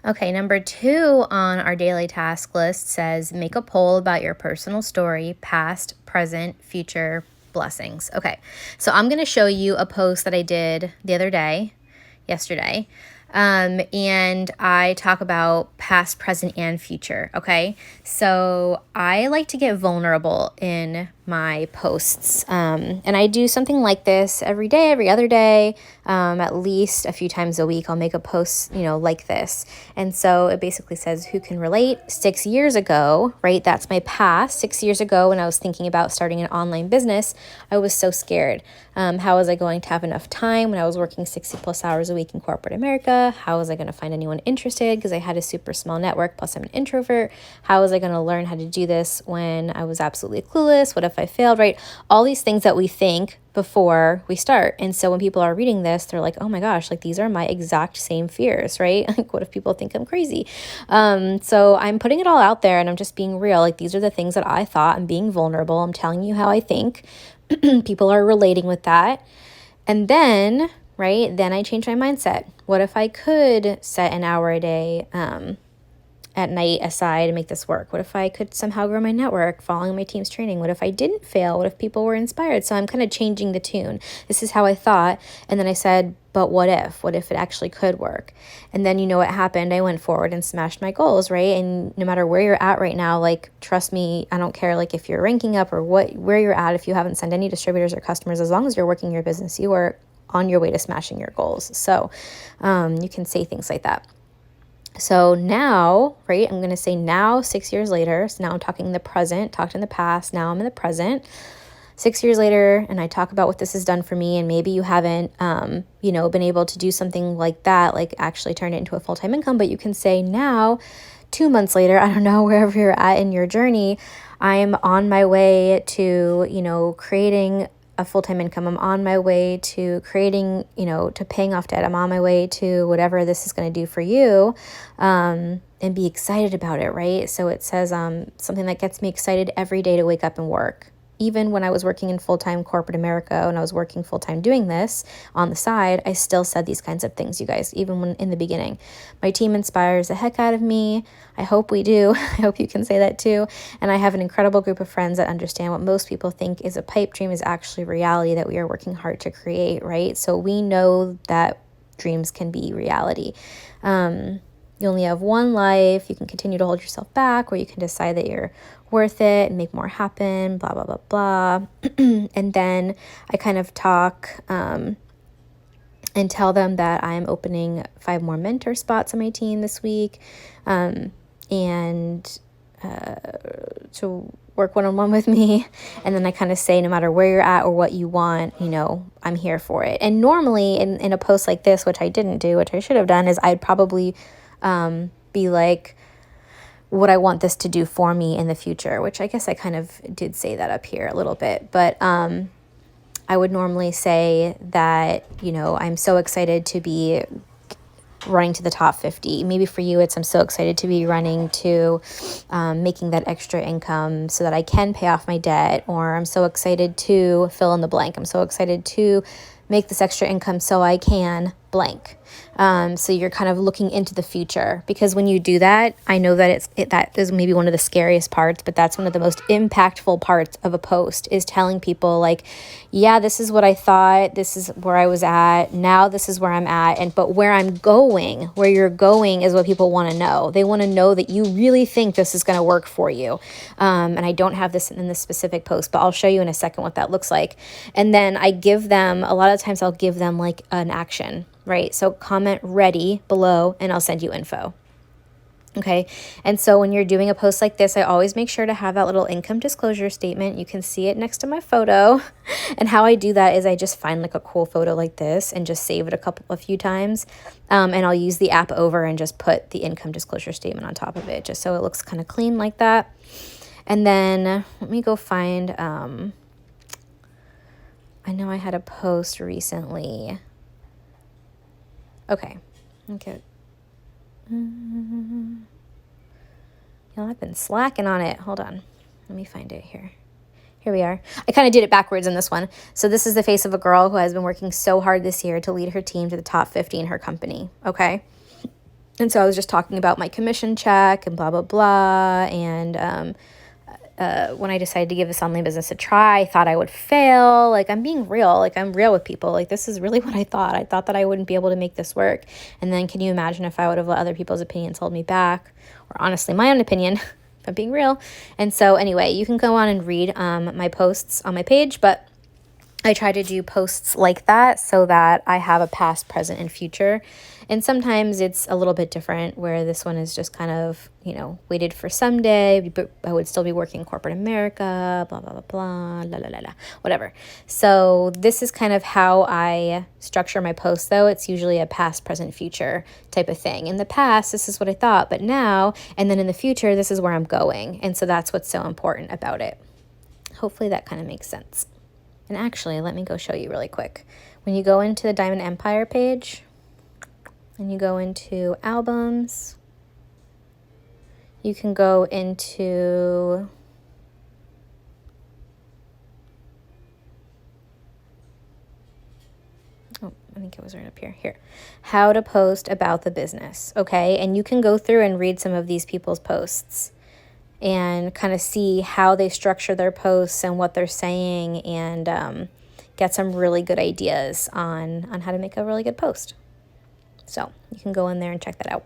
Okay, number 2 on our daily task list says make a poll about your personal story, past, present, future blessings. Okay, so I'm going to show you a post that I did the other day, yesterday. And I talk about past, present, and future. Okay, so I like to get vulnerable in my posts. And I do something like this every day, every other day, at least a few times a week. I'll make a post, like this. And so it basically says, who can relate? 6 years ago, right? That's my past. 6 years ago, when I was thinking about starting an online business, I was so scared. How was I going to have enough time when I was working 60 plus hours a week in corporate America? How was I going to find anyone interested? Because I had a super small network, plus I'm an introvert. How was I going to learn how to do this when I was absolutely clueless? What if I failed, right? All these things that we think before we start. And so when people are reading this, they're like, oh my gosh, like these are my exact same fears, right? Like, what if people think I'm crazy? So I'm putting it all out there and I'm just being real. Like, these are the things that I thought. I'm being vulnerable. I'm telling you how I think. People are relating with that. And then, right, then I changed my mindset. What if I could set an hour a day at night aside and make this work? What if I could somehow grow my network following my team's training? What if I didn't fail? What if people were inspired? So I'm kind of changing the tune. This is how I thought. And then I said, but what if? What if it actually could work? And then you know what happened? I went forward and smashed my goals, right? And no matter where you're at right now, like, trust me, I don't care like if you're ranking up or where you're at, if you haven't sent any distributors or customers, as long as you're working your business, you are on your way to smashing your goals. So you can say things like that. So now, right, I'm going to say now, 6 years later. So now I'm talking the present, talked in the past. Now I'm in the present. 6 years later, and I talk about what this has done for me. And maybe you haven't, been able to do something like that, like actually turn it into a full-time income. But you can say now, 2 months later, I don't know, wherever you're at in your journey, I'm on my way to, creating a full-time income. I'm on my way to creating, to paying off debt. I'm on my way to whatever this is going to do for you, and be excited about it, right? So it says something that gets me excited every day to wake up and work. Even when I was working in full-time corporate America, when I was working full-time doing this on the side, I still said these kinds of things, you guys, even when in the beginning. My team inspires the heck out of me. I hope we do. I hope you can say that too. And I have an incredible group of friends that understand what most people think is a pipe dream is actually reality that we are working hard to create, right? So we know that dreams can be reality. You only have one life. You can continue to hold yourself back, or you can decide that you're worth it and make more happen, blah, blah, blah, blah. And then I kind of talk and tell them that I'm opening 5 more mentor spots on my team this week, and to work one-on-one with me. And then I kind of say, no matter where you're at or what you want, I'm here for it. And normally in a post like this, which I didn't do, which I should have done, is I'd probably be like, what I want this to do for me in the future, which I guess I kind of did say that up here a little bit. But I would normally say that, I'm so excited to be running to the top 50. Maybe for you, I'm so excited to be running to making that extra income so that I can pay off my debt, or I'm so excited to fill in the blank. I'm so excited to make this extra income so I can blank. So you're kind of looking into the future, because when you do that, I know that that is maybe one of the scariest parts, but that's one of the most impactful parts of a post, is telling people like, yeah, this is what I thought. This is where I was at. Now this is where I'm at. But where I'm going, where you're going is what people want to know. They want to know that you really think this is going to work for you. And I don't have this in this specific post, but I'll show you in a second what that looks like. And then I give them, a lot of times I'll give them like an action, right? So comment ready below and I'll send you info. Okay. And so when you're doing a post like this, I always make sure to have that little income disclosure statement. You can see it next to my photo. And how I do that is I just find like a cool photo like this and just save it a few times. And I'll use the app over and just put the income disclosure statement on top of it, just so it looks kind of clean like that. And then let me go find, I know I had a post recently. Okay. I've been slacking on it. Hold on. Let me find it here. Here we are. I kind of did it backwards in this one. So this is the face of a girl who has been working so hard this year to lead her team to the top 50 in her company. Okay. And so I was just talking about my commission check and blah, blah, blah. And when I decided to give this online business a try, I thought I would fail. Like, I'm being real. Like, I'm real with people. Like, this is really what I thought. I thought that I wouldn't be able to make this work. And then can you imagine if I would have let other people's opinions hold me back? Or honestly, my own opinion, if I'm being real. And so anyway, you can go on and read my posts on my page, but I try to do posts like that so that I have a past, present, and future. And sometimes it's a little bit different, where this one is just kind of, waited for someday, but I would still be working corporate America, blah, blah, blah, blah, la, la, la, la, whatever. So this is kind of how I structure my posts, though. It's usually a past, present, future type of thing. In the past, this is what I thought, but now, and then in the future, this is where I'm going. And so that's what's so important about it. Hopefully that kind of makes sense. And actually, let me go show you really quick. When you go into the Diamond Empire page and you go into albums, you can go into I think it was right up here. Here. How to post about the business, okay? And you can go through and read some of these people's posts and kind of see how they structure their posts and what they're saying, and get some really good ideas on how to make a really good post. So you can go in there and check that out.